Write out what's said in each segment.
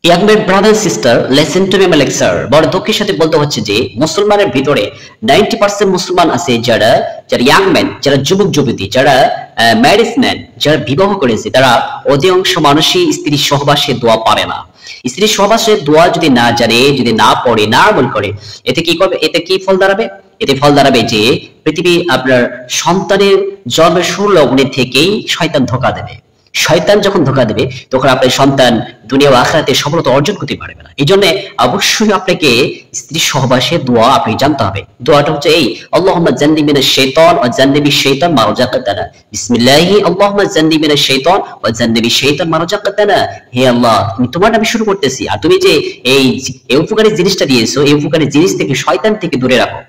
Young man brother sister listen to me my lecture. বড় দুঃখের সাথে বলতে হচ্ছে যে মুসলমানের ভিতরে 90% মুসলমান আছে যারা যারা ইয়াং ম্যান, যারা যুবক যুবতী, যারা ম্যারিজ ম্যান, যারা বিবাহ করেছে, তারা অধিকাংশ মানুষই স্ত্রীর সহবাসে দোয়া পারে না। স্ত্রীর সহবাসে দোয়া যদি না জানে, যদি না পড়ে, না আমল করে, এতে কি করবে? এতে কি ফল দাঁড়াবে? এতে ফল দাঁড়াবে যে পৃথিবী আপনার সন্তানের জন্মের শুরু লগ্নে থেকেই শয়তান ধোঁকা দেবে। শয়তান যখন ধোঁকা দেবে তখন আপনার সন্তান দুনিয়া ও আখিরাতে সফলতা অর্জন করতে পারবে না। এই জন্য অবশ্যই আপনাকে স্ত্রীর সহবাসে দোয়া আপনি জানতে হবে। দোয়াটা হচ্ছে এই, আল্লাহুম্মা জান্নিবনি মিনাশ শাইতান ওয়া জান্নিবি শাইতান মা রাযাকতানা। বিসমিল্লাহি আল্লাহুম্মা জান্নিবনি মিনাশ শাইতান ওয়া জান্নিবি শাইতান মা রাযাকতানা। হে আল্লাহ, তুমি তোমার নামে শুরু করতেছি, আর তুমি যে এই উপকারী জিনিসটা দিয়েছো, এই উপকারী জিনিস থেকে, শয়তান থেকে দূরে রাখো।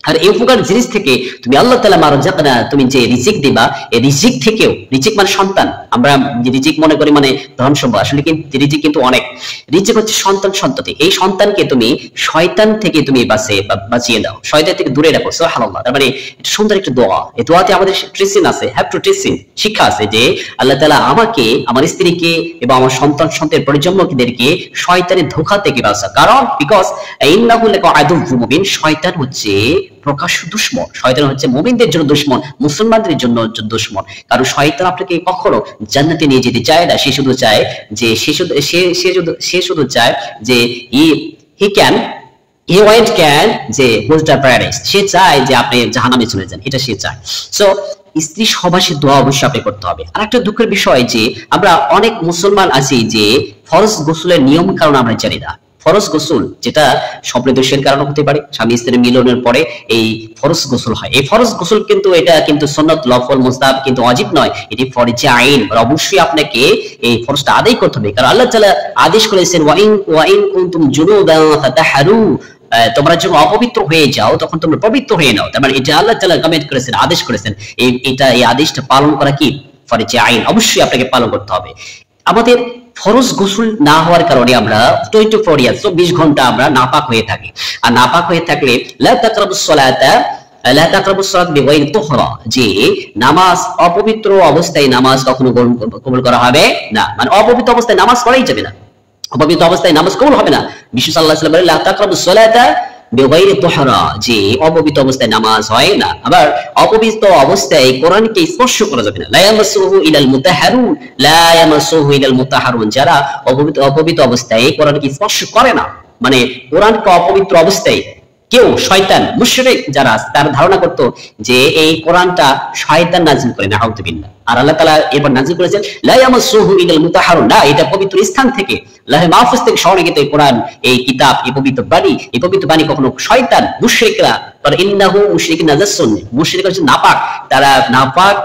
আর এই উপকার জিনিস থেকে তুমি আল্লাহ তাআলা মারজাকনা, তুমি যে রিজিক দিবা, এই রিজিক থেকেও, রিজিক মানে সন্তান, আমরা রিজিক মনে করি মানে ধন সম্পদ, আসলে কিন্তু রিজিক কিন্তু অনেক। রিজিক হচ্ছে সন্তান, সন্ততি। এই সন্তানকে তুমি শয়তান থেকে তুমি বাঁচিয়ে দাও, শয়তান থেকে দূরে রাখো। সুবহানাল্লাহ। তার মানে এটা সুন্দর একটা দোয়া। এই দোয়াতে আমাদের ট্রেসিং আছে, হ্যাভ টু ট্রেসিং, শিক্ষা আছে যে আল্লাহ তাআলা আমাকে, আমার স্ত্রীকে এবং আমার সন্তান সন্তানের পরিজন্মদেরকে শয়তানের ধোঁকা থেকে বাঁচা। কারণ বিকজ ইন্নাহু লাকা আদুউম মুবিন, শয়তান হচ্ছে প্রকাশ্য দুশমন। শয়তান হচ্ছে মুমিনদের জন্য দুশমন, মুসলমানদের জন্য দুশমন। কারণ শয়তান আপনাকে কখনো জান্নাতে নিয়ে যেতে চায় না। সে শুধু চায় যে সে শুধু চায় যে হি ওয়ান্ট ক্যান যে গোজ টু প্যারাডাইস। সে চায় যে আপনি জাহান্নামে চলে যান, এটা সে চায়। সো স্ত্রী সহবাসের দোয়া অবশ্যই আপনি করতে হবে। আর একটা দুঃখের বিষয় যে আমরা অনেক মুসলমান আছি যে ফরজ গোসলের নিয়ম কারণ আমরা জানি না। ফরজ গোসল যেটা স্বপ্নদোষের কারণে হতে পারে, স্বামী স্ত্রীর মিলনের পরে এই ফরজ গোসল হয়। এই ফরজ গোসল কিন্তু এটা কিন্তু সুন্নাত, নফল, মুস্তাহাব, কিন্তু ওয়াজিব নয়। এটি ফরজে আইন। অবশ্যই আপনাকে এই ফরজটা আদায় করতে হবে। কারণ আল্লাহ তাআলা আদেশ করেছেন ওয়া ইন কুনতুম জুনুবান ফাতাহহারু, তোমরা যখন অপবিত্র হয়ে যাও তখন তোমরা পবিত্র হয়ে নাও। তার মানে এটা আল্লাহ তাআলা কমেন্ট করেছেন, আদেশ করেছেন। এই আদেশটা পালন করা কি ফরজে আইন, অবশ্যই আপনাকে পালন করতে হবে। আমাদের ফরজ গোসল না হওয়ার কারণে আমরা 24 ইয়ার্স, 24 ঘন্টা আমরা নাপাক হয়ে থাকি। আর নাপাক হয়ে থাকলে লা তাকরাবুস সালাত বিগাইরি তুহরা, যে নামাজ, অপবিত্র অবস্থায় নামাজ কখনো কবুল করা হবে না। মানে অপবিত্র অবস্থায় নামাজ পড়াই যাবে না, অপবিত্র অবস্থায় নামাজ কবুল হবে না। বিষ্ণু সাল্লাল্লাহু আলাইহি ওয়াসাল্লাম বলেন লা তাকরাবুস সালাতা বিগাইরি তুহরা, যে অপবিত্র অবস্থায় নামাজ হয় না। আবার অপবিত্র অবস্থায় কোরআনকে স্পর্শ করা যাবে না। লা ইয়ামাসসুহু ইলাল মুতাহহারুন, লা ইয়ামাসসুহু ইলাল মুতাহহারুন, যারা অপবিত্র অবস্থায় কোরআনকে স্পর্শ করে না, মানে কোরআনকে অপবিত্র অবস্থায় কেউ, শয়তান, মুশরিক যারা তার ধারণা করত যে এই কোরআনটা শয়তান নাযিল করে, নাউযুবিল্লাহ। আর আল্লাহ তাআলা এরপর নাযিল করেছেন লা ইয়ামাসসুহু ইলাল মুতাহহারুন, না, এটা পবিত্র স্থান থেকে, লাহে মাহফুজ থেকে সংরক্ষিত এই কোরআন, এই কিতাব, এই পবিত্র বাণী কখনো শয়তান, মুশরিকরা, ইন্নাহু মুশরিকুন নাজাসুন, মুশরিক হচ্ছে নাপাক, তারা নাপাক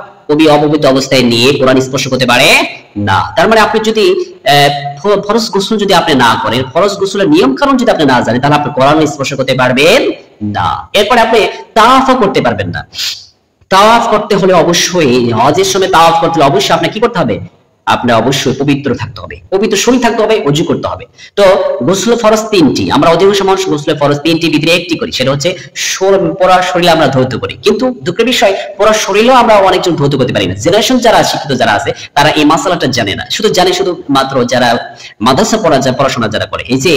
অপবিত্র অবস্থায় নিয়ে কোরআন স্পর্শ করতে পারে না। তার মানে আপনি যদি ফরজ গোসল যদি আপনি না করেন, ফরজ গোসলের নিয়ম কারণ যদি আপনি না জানেন, তাহলে আপনি কোরআন স্পর্শ করতে পারবেন না। এরপরে আপনি তাওয়াফও করতে পারবেন না। তাওয়াফ করতে হলে অবশ্যই, হজের সময় তাওয়াফ করতে হলে অবশ্যই আপনার কি করতে হবে? আপনার অবশ্যই পবিত্র থাকতে হবে, পবিত্র শরীর থাকতে হবে, ওযু করতে হবে। তো গোসল ফরজ 3টি। আমরা অধিকাংশ মানুষ গোসলের ফরজ 3টির ভিতরে একটি করি, সেটা হচ্ছে পুরা শরীরে আমরা ধৌত করি। কিন্তু দুঃখের বিষয়, পুরা শরীরেও আমরা অনেকজন ধৌত করতে পারি না। জেনারেশন যারা শিক্ষিত যারা আছে তারা এই মাসালাটা জানে না। শুধু মাত্র যারা মাদ্রাসা পড়াশোনা যারা করে, এই যে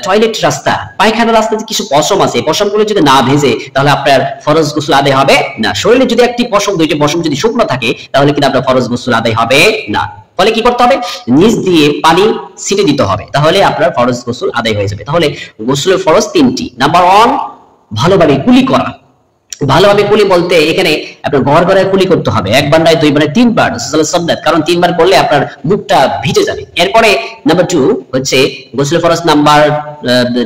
টয়লেট রাস্তা, পায়খানার রাস্তাতে কিছু পশম আছে, এই পশমগুলো যদি না ভেজে তাহলে আপনার ফরজ গোসল আদায় হবে না। শরীরে যদি একটি পশম, দুইটি পশম যদি শুকনো থাকে তাহলে কিন্তু আপনার ফরজ গোসল আদায় হবে না। ফলে কি করতে হবে? নিচ দিয়ে পানি ছিটে দিতে হবে, তাহলে আপনার ফরজ গোসল আদায় হয়ে যাবে। তাহলে গোসলের ফরজ 3টি। নাম্বার 1, ভালোভাবে কুলি করা। ভালোভাবে কুলি বলতে এখানে আপনার ঘরে কুলি করতে হবে, 1 বার নয়, 2 বার, 3 বার, সুন্নাত। কারণ 3 বার করলে আপনার মুখটা ভিজে যাবে। এরপরে নাম্বার 2 হচ্ছে গোসলের ফরজ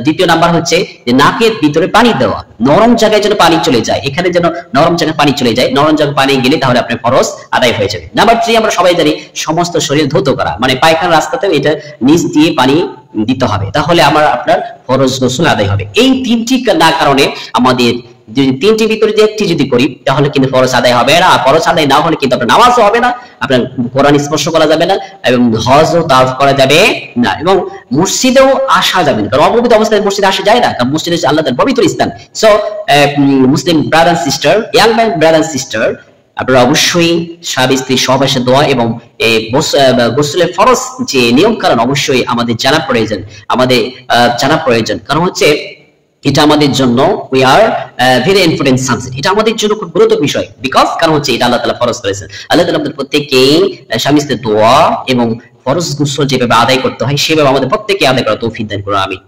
দ্বিতীয় নাম্বার হচ্ছে যে নাকের ভিতরে পানি দেওয়া, নরম জায়গায় যেন পানি চলে যায়, এখানে যেন নরম জায়গায় পানি চলে যায়, নরম জায়গায় পানি গেলে তাহলে আপনার ফরজ আদায় হয়ে যাবে। নাম্বার 3 আমরা সবাই জানি সমস্ত শরীর ধৌত করা, মানে পায়খানার রাস্তাতেও এটা নিচ দিয়ে পানি দিতে হবে, তাহলে আপনার ফরজ গোসল আদায় হবে। এই 3টি না কারণে আমাদের যদি 3টির ভিতরে যে একটি যদি করি তাহলে কিন্তু ফরজ আদায় হবে না। ফরজ আদায় না হলে কিন্তু আপনার নামাজও হবে না, আপনার কোরআন স্পর্শ করা যাবে না, এবং হজও তাওয়াফ করা যাবে না, এবং মসজিদেও আসা যাবে না। কারণ অপবিত্র অবস্থায় মসজিদে আসা যায় না, কারণ মসজিদ হচ্ছে আল্লাহর পবিত্র স্থান। So Muslim brother sister, young man brother sister, আপনারা অবশ্যই স্বামী স্ত্রী সহবাসে দোয়া এবং গোসলের ফরজ যে নিয়ম কারণ অবশ্যই আমাদের জানা প্রয়োজন, কারণ হচ্ছে এটা আমাদের জন্য we are very important subject, এটা আমাদের জন্য খুব গুরুত্বপূর্ণ বিষয়, বিকজ কারণ হচ্ছে এটা আল্লাহ তাআলা ফরজ করেছেন। আল্লাহ তাআলা আমাদের প্রত্যেককে স্বামী স্ত্রীর দোয়া এবং ফরজ গোসল যেভাবে আদায় করতে হয় সেভাবে আমাদের প্রত্যেককে আদায় করার তৌফিক দান করুন, আমিন।